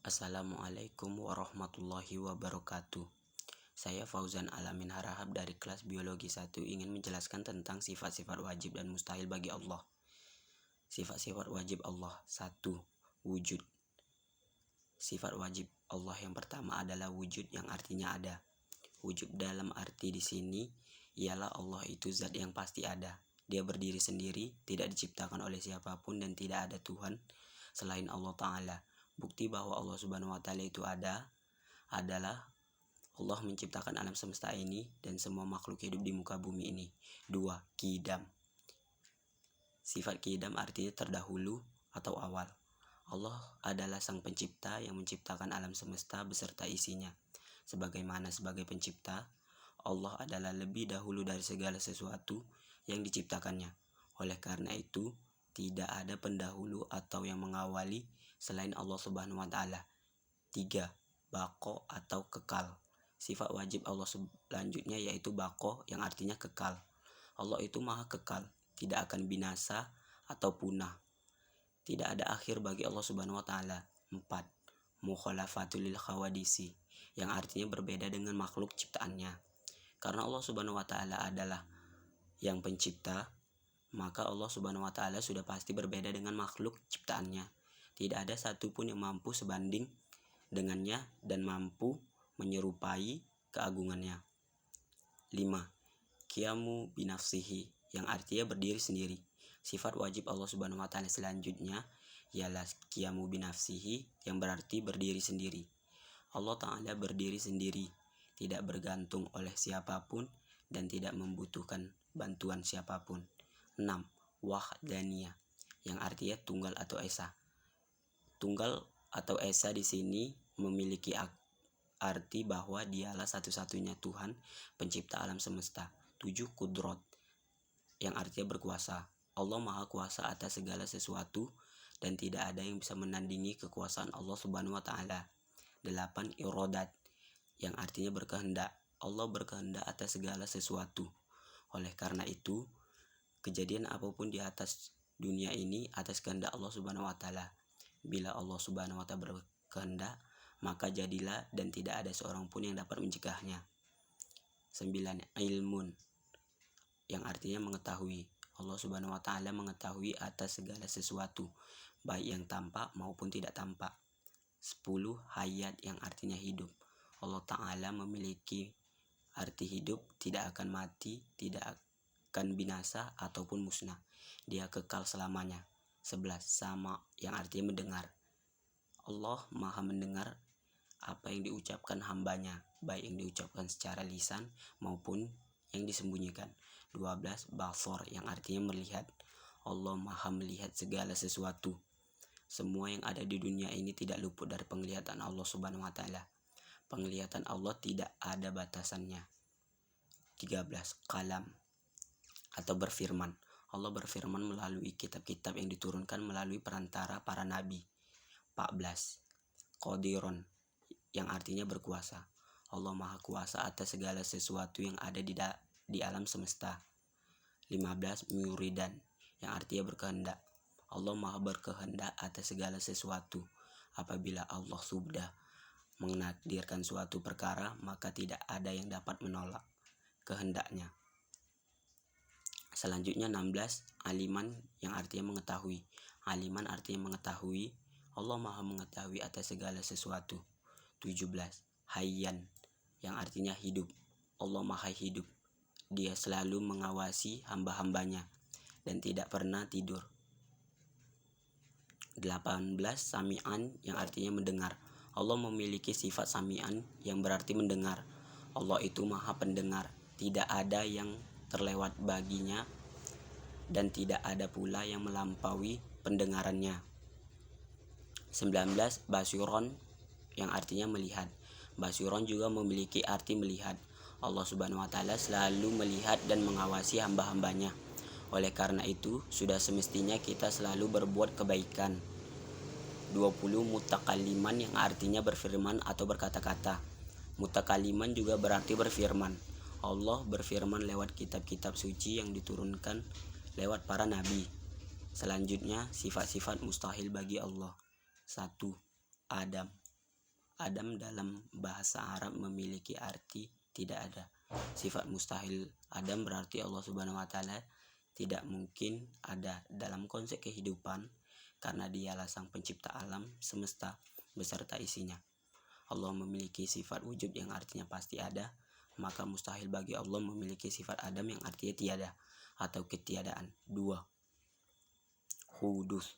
Assalamualaikum warahmatullahi wabarakatuh. Saya Fauzan Alamin Harahap dari kelas Biologi 1 ingin menjelaskan tentang sifat-sifat wajib dan mustahil bagi Allah. Sifat-sifat wajib Allah. 1. Wujud. Sifat wajib Allah yang pertama adalah wujud yang artinya ada. Wujud dalam arti di sini ialah Allah itu zat yang pasti ada. Dia berdiri sendiri, tidak diciptakan oleh siapapun dan tidak ada Tuhan selain Allah Ta'ala. Bukti bahwa Allah Subhanahu wa Ta'ala itu ada adalah Allah menciptakan alam semesta ini dan semua makhluk hidup di muka bumi ini. 2. Qidam. Sifat qidam artinya terdahulu atau awal. Allah adalah sang pencipta yang menciptakan alam semesta beserta isinya. Sebagaimana sebagai pencipta, Allah adalah lebih dahulu dari segala sesuatu yang diciptakannya. Oleh karena itu, tidak ada pendahulu atau yang mengawali selain Allah Subhanahu wa Ta'ala. 3. Baqo atau kekal. Sifat wajib Allah selanjutnya yaitu baqo yang artinya kekal. Allah itu maha kekal, tidak akan binasa atau punah. Tidak ada akhir bagi Allah Subhanahu wa Ta'ala. 4. Mukhalafatul lil khawadisi, yang artinya berbeda dengan makhluk ciptaannya. Karena Allah Subhanahu wa Ta'ala adalah yang pencipta, maka Allah Subhanahu wa Ta'ala sudah pasti berbeda dengan makhluk ciptaannya. Tidak ada satupun yang mampu sebanding dengannya dan mampu menyerupai keagungannya. 5. Qiyamu binafsihi, yang artinya berdiri sendiri. Sifat wajib Allah Subhanahu wa Ta'ala selanjutnya ialah qiyamu binafsihi, yang berarti berdiri sendiri. Allah Ta'ala berdiri sendiri, tidak bergantung oleh siapapun dan tidak membutuhkan bantuan siapapun. 6. Wahdaniyah, yang artinya tunggal atau esa. Tunggal atau esa di sini memiliki arti bahwa dialah satu-satunya Tuhan pencipta alam semesta. 7. Qudrat, yang artinya berkuasa. Allah maha kuasa atas segala sesuatu dan tidak ada yang bisa menandingi kekuasaan Allah Subhanahu wa Ta'ala. 8. Irodat, yang artinya berkehendak. Allah berkehendak atas segala sesuatu. Oleh karena itu, kejadian apapun di atas dunia ini atas kehendak Allah Subhanahu wa Ta'ala. Bila Allah Subhanahu wa Ta'ala berkehendak, maka jadilah dan tidak ada seorang pun yang dapat mencegahnya. 9. Ilmun, yang artinya mengetahui. Allah Subhanahu wa Ta'ala mengetahui atas segala sesuatu, baik yang tampak maupun tidak tampak. 10. Hayat, yang artinya hidup. Allah Ta'ala memiliki arti hidup, tidak akan mati, tidak akan binasa ataupun musnah. Dia kekal selamanya. 11. Sama, yang artinya mendengar. Allah maha mendengar apa yang diucapkan hambanya, baik yang diucapkan secara lisan maupun yang disembunyikan. 12. Basor, yang artinya melihat. Allah maha melihat segala sesuatu. Semua yang ada di dunia ini tidak luput dari penglihatan Allah Subhanahu wa Ta'ala. Penglihatan Allah tidak ada batasannya. 13. Kalam atau berfirman. Allah berfirman melalui kitab-kitab yang diturunkan melalui perantara para nabi. 14. Qadiron, yang artinya berkuasa. Allah maha kuasa atas segala sesuatu yang ada di alam semesta. 15. Muridan, yang artinya berkehendak. Allah maha berkehendak atas segala sesuatu. Apabila Allah sudah menakdirkan suatu perkara, maka tidak ada yang dapat menolak kehendaknya. Selanjutnya 16. Aliman, yang artinya mengetahui. Aliman artinya mengetahui. Allah maha mengetahui atas segala sesuatu. 17. Hayyan, yang artinya hidup. Allah maha hidup. Dia selalu mengawasi hamba-hambanya dan tidak pernah tidur. 18. Sami'an, yang artinya mendengar. Allah memiliki sifat sami'an yang berarti mendengar. Allah itu maha pendengar. Tidak ada yang terlewat baginya dan tidak ada pula yang melampaui pendengarannya. 19. Basiron, yang artinya melihat. Basiron juga memiliki arti melihat. Allah Subhanahu wa Ta'ala selalu melihat dan mengawasi hamba-hambanya. Oleh karena itu, sudah semestinya kita selalu berbuat kebaikan. 20. Mutakaliman, yang artinya berfirman atau berkata-kata. Mutakaliman juga berarti berfirman. Allah berfirman lewat kitab-kitab suci yang diturunkan lewat para nabi. Selanjutnya, sifat-sifat mustahil bagi Allah. 1. Adam. Adam dalam bahasa Arab memiliki arti tidak ada. Sifat mustahil Adam berarti Allah Subhanahu wa taala tidak mungkin ada dalam konsep kehidupan karena dialah sang pencipta alam semesta beserta isinya. Allah memiliki sifat wujud yang artinya pasti ada, maka mustahil bagi Allah memiliki sifat Adam yang artinya tiada atau ketiadaan. 2. Hudus.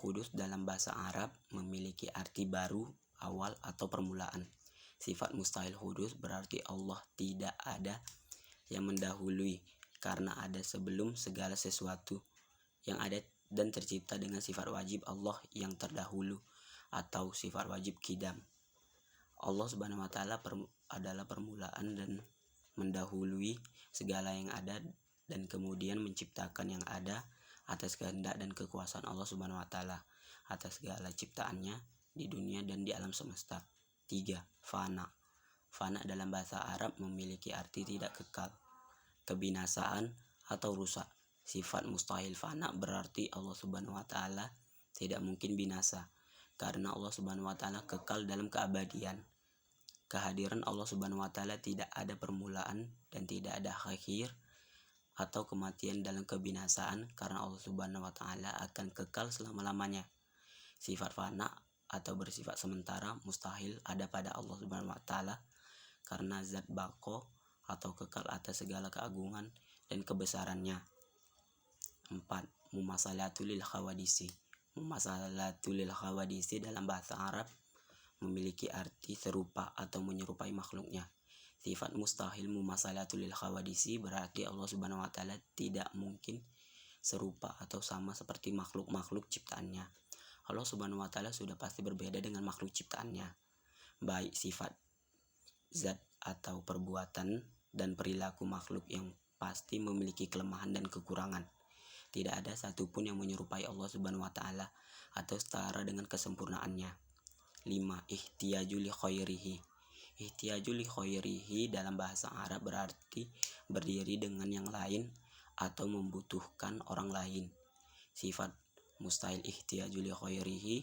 Hudus dalam bahasa Arab memiliki arti baru, awal atau permulaan. Sifat mustahil hudus berarti Allah tidak ada yang mendahului karena ada sebelum segala sesuatu yang ada dan tercipta dengan sifat wajib Allah yang terdahulu atau sifat wajib qidam. Allah Subhanahu wa taala adalah permulaan dan mendahului segala yang ada dan kemudian menciptakan yang ada atas kehendak dan kekuasaan Allah Subhanahu wa taala atas segala ciptaannya di dunia dan di alam semesta. 3. Fana. Fana dalam bahasa Arab memiliki arti tidak kekal, kebinasaan atau rusak. Sifat mustahil fana berarti Allah Subhanahu wa taala tidak mungkin binasa karena Allah Subhanahu wa taala kekal dalam keabadian. Kehadiran Allah Subhanahu wa taala tidak ada permulaan dan tidak ada akhir atau kematian dalam kebinasaan karena Allah Subhanahu wa taala akan kekal selama-lamanya. Sifat fana atau bersifat sementara mustahil ada pada Allah Subhanahu wa taala karena zat baqo atau kekal atas segala keagungan dan kebesarannya. 4. Mumasalatul khawadisi. Mumasalatul khawadisi dalam bahasa Arab memiliki arti serupa atau menyerupai makhluknya. Sifat mustahil mumasalatul khawadisi berarti Allah Subhanahu wa taala tidak mungkin serupa atau sama seperti makhluk-makhluk ciptaannya. Allah Subhanahu wa taala sudah pasti berbeda dengan makhluk ciptaannya, baik sifat, zat atau perbuatan dan perilaku makhluk yang pasti memiliki kelemahan dan kekurangan. Tidak ada satupun yang menyerupai Allah Subhanahu wa taala atau setara dengan kesempurnaannya. 5. Ihtiyaju li khairihi. Ihtiyaju li khairihi dalam bahasa Arab berarti berdiri dengan yang lain atau membutuhkan orang lain. Sifat mustahil ihtiyaju li khairihi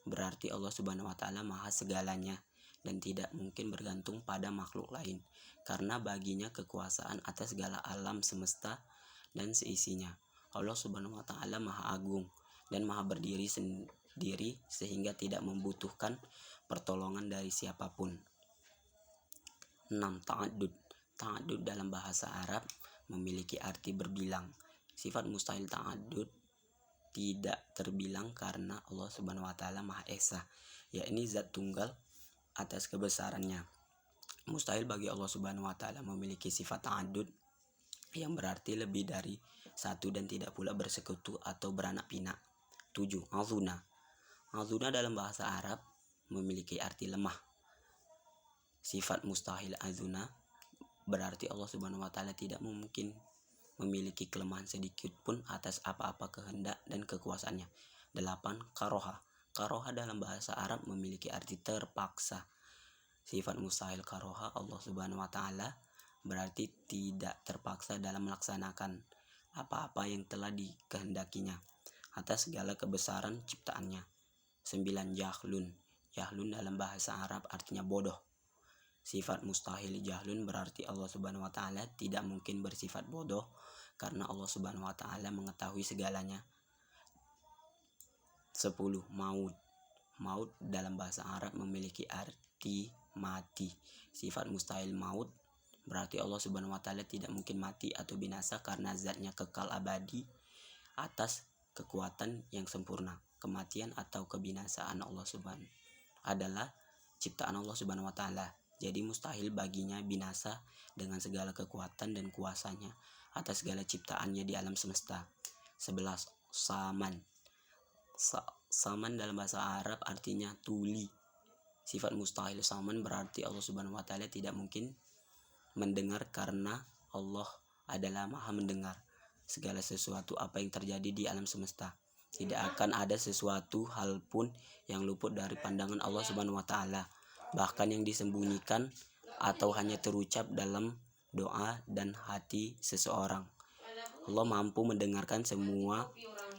berarti Allah Subhanahu wa taala maha segalanya dan tidak mungkin bergantung pada makhluk lain karena baginya kekuasaan atas segala alam semesta dan seisinya. Allah Subhanahu wa taala maha agung dan maha berdiri sendiri sehingga tidak membutuhkan pertolongan dari siapapun. 6. Ta'addud. Ta'addud dalam bahasa Arab memiliki arti berbilang. Sifat mustahil ta'addud tidak terbilang karena Allah Subhanahu wa taala Maha Esa, yakni zat tunggal atas kebesarannya. Mustahil bagi Allah Subhanahu wa taala memiliki sifat ta'addud yang berarti lebih dari satu dan tidak pula bersekutu atau beranak pinak. 7. Azuna. Azuna dalam bahasa Arab memiliki arti lemah. Sifat mustahil azuna berarti Allah Subhanahu wa taala tidak mungkin memiliki kelemahan sedikit pun atas apa-apa kehendak dan kekuasaannya. 8. Karoha. Karoha dalam bahasa Arab memiliki arti terpaksa. Sifat mustahil karoha Allah Subhanahu wa taala berarti tidak terpaksa dalam melaksanakan apa-apa yang telah dikehendakinya atas segala kebesaran ciptaannya. 9. Jahlun. Jahlun dalam bahasa Arab artinya bodoh. Sifat mustahil jahlun berarti Allah Subhanahu wa taala tidak mungkin bersifat bodoh karena Allah Subhanahu wa taala mengetahui segalanya. 10. Maut. Maut dalam bahasa Arab memiliki arti mati. Sifat mustahil maut berarti Allah Subhanahu wa taala tidak mungkin mati atau binasa karena zatnya kekal abadi atas kekuatan yang sempurna. Kematian atau kebinasaan Allah Subhanahu adalah ciptaan Allah Subhanahu wa taala. Jadi mustahil baginya binasa dengan segala kekuatan dan kuasanya atas segala ciptaannya di alam semesta. 11. Saman. Saman dalam bahasa Arab artinya tuli. Sifat mustahil saman berarti Allah Subhanahu wa taala tidak mungkin mendengar karena Allah adalah maha mendengar segala sesuatu apa yang terjadi di alam semesta. Tidak akan ada sesuatu hal pun yang luput dari pandangan Allah Subhanahu wa taala, bahkan yang disembunyikan atau hanya terucap dalam doa dan hati seseorang. Allah mampu mendengarkan semua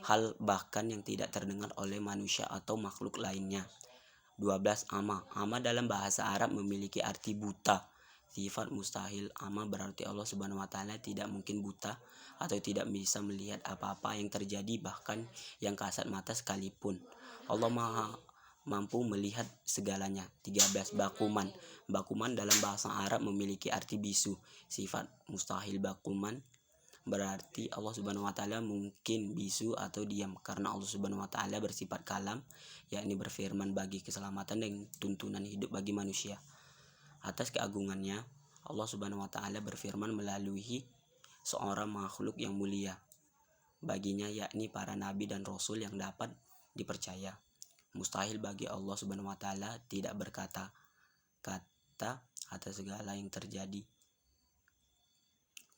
hal bahkan yang tidak terdengar oleh manusia atau makhluk lainnya. 12. Ama. Ama dalam bahasa Arab memiliki arti buta. Sifat mustahil ama berarti Allah Subhanahu wa taala tidak mungkin buta atau tidak bisa melihat apa-apa yang terjadi, bahkan yang kasat mata sekalipun. Allah Maha mampu melihat segalanya. 13. Bakuman. Bakuman dalam bahasa Arab memiliki arti bisu. Sifat mustahil bakuman berarti Allah Subhanahu wa taala mungkin bisu atau diam, karena Allah Subhanahu wa taala bersifat kalam, yakni berfirman bagi keselamatan dan tuntunan hidup bagi manusia. Atas keagungannya, Allah Subhanahu wa taala berfirman melalui seorang makhluk yang mulia baginya, yakni para nabi dan rasul yang dapat dipercaya. Mustahil bagi Allah Subhanahu wa taala tidak berkata-kata atas segala yang terjadi.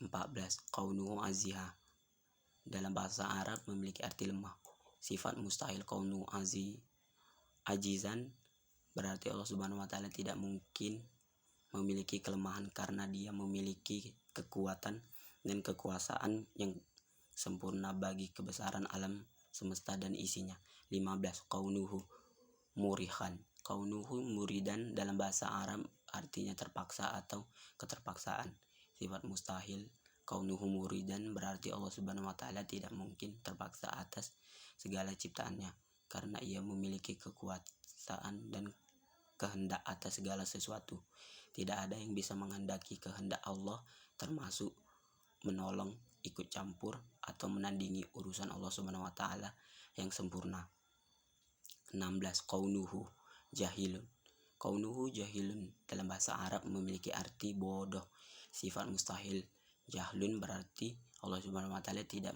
14. Kaunuhu aziha. Dalam bahasa Arab memiliki arti lemah. Sifat mustahil kaunuhu ajizan berarti Allah Subhanahu wa taala tidak mungkin memiliki kelemahan, karena dia memiliki kekuatan dan kekuasaan yang sempurna bagi kebesaran alam semesta dan isinya. 15. Kaunuhu murihan. Kaunuhu muridan dalam bahasa Arab artinya terpaksa atau keterpaksaan. Sifat mustahil kaunuhu muridan berarti Allah Subhanahu wa taala tidak mungkin terpaksa atas segala ciptaannya, karena ia memiliki kekuasaan dan kehendak atas segala sesuatu. Tidak ada yang bisa menghendaki kehendak Allah, termasuk menolong, ikut campur, atau menandingi urusan Allah Subhanahu wa taala yang sempurna. 16. Kaunuhu jahilun. Kaunuhu jahilun dalam bahasa Arab memiliki arti bodoh. Sifat mustahil jahlun berarti Allah Subhanahu wa taala tidak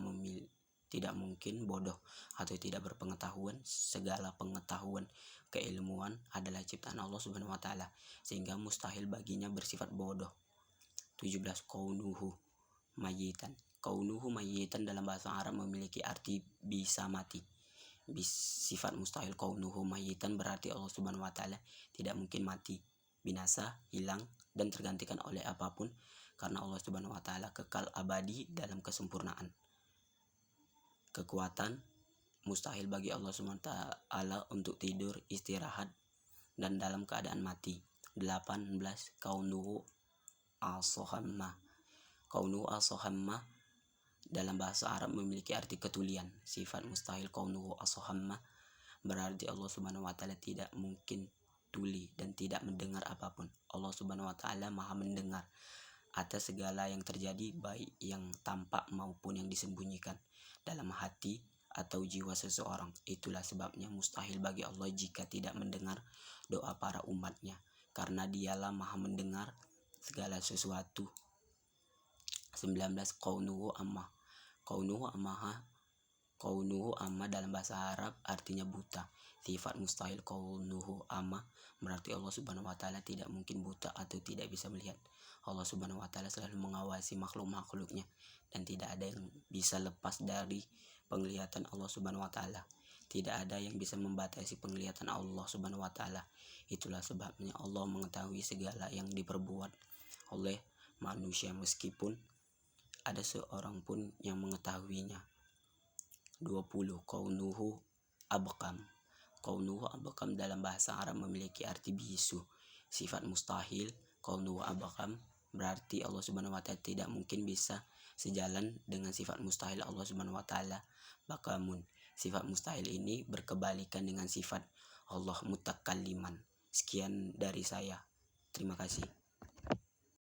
mungkin bodoh atau tidak berpengetahuan. Segala pengetahuan, keilmuan adalah ciptaan Allah Subhanahu wa taala, sehingga mustahil baginya bersifat bodoh. 17. Kaunuhu mayitan. Kaunuhu mayitan dalam bahasa Arab memiliki arti bisa mati. Sifat mustahil kaunuhu mayitan berarti Allah Subhanahu wa taala tidak mungkin mati, binasa, hilang, dan tergantikan oleh apapun, karena Allah Subhanahu wa taala kekal abadi dalam kesempurnaan. Kekuatan. Mustahil bagi Allah Subhanahu wa taala untuk tidur, istirahat, dan dalam keadaan mati. 18. Kaunuhu asohamma. Kaunuhu asohamma dalam bahasa Arab memiliki arti ketulian. Sifat mustahil kaunuhu asohamma berarti Allah Subhanahu wa taala tidak mungkin tuli dan tidak mendengar apapun. Allah Subhanahu wa taala maha mendengar atas segala yang terjadi, baik yang tampak maupun yang disembunyikan dalam hati atau jiwa seseorang. Itulah sebabnya mustahil bagi Allah jika tidak mendengar doa para umatnya, karena dialah maha mendengar segala sesuatu. 19. Kaunuhu amma. Kaunuhu amma dalam bahasa Arab artinya buta. Sifat mustahil kaunuhu amma berarti Allah Subhanahu wa taala tidak mungkin buta atau tidak bisa melihat. Allah Subhanahu wa taala selalu mengawasi makhluk-makhluknya, dan tidak ada yang bisa lepas dari penglihatan Allah Subhanahu wa taala. Tidak ada yang bisa membatasi penglihatan Allah Subhanahu wa taala. Itulah sebabnya Allah mengetahui segala yang diperbuat oleh manusia, meskipun ada seorang pun yang mengetahuinya. 20. Kaunuhu abqam. Kaunuhu abqam dalam bahasa Arab memiliki arti bisu. Sifat mustahil kaunuhu abqam berarti Allah Subhanahu wa taala tidak mungkin bisa sejalan dengan sifat mustahil Allah Subhanahu wa taala bakamun. Sifat mustahil ini berkebalikan dengan sifat Allah mutakalliman. Sekian dari saya. Terima kasih.